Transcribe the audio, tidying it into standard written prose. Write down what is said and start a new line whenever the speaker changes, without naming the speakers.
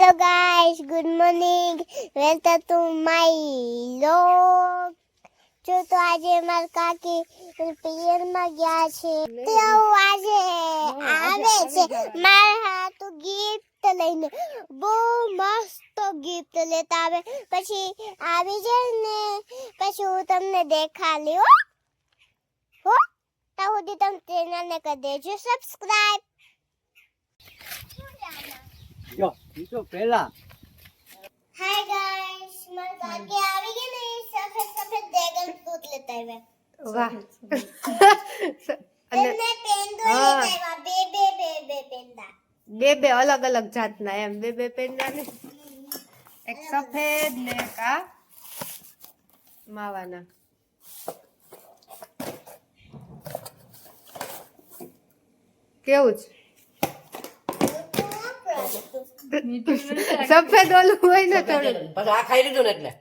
Hello guys, good morning, welcome to my vlog. જો તો આજે મારા કાકી પિયરમાં ગયા છે, તો આજે આવે છે મારા હાથું ગિફ્ટ લઈને. બહુ મસ્ત ગિફ્ટ લેતા આવે, પછી આવી જાય ને પછી હું તમને દેખાડી હો. ત્યાં સુધી તમે ચેનલને કરી દેજો સબસ્ક્રાઇબ.
જો ઈ તો પેલા
હાય ગાઈસ, મારા કાકી આવી ગઈ ને સફેદ ડ્રેગન ફ્રૂટ લેતા આવ્યા.
વાહ
અને પેંડો લેતા આવ્યા, બે પેંડા.
બે અલગ અલગ જાતના એમ બે પેંડા ને એક સફેદ ને એક આ માવાના. કેવું છે? સફેદ ઓલું હોય ને થોડું
પછી આ ખાઈ લીધું ને એટલે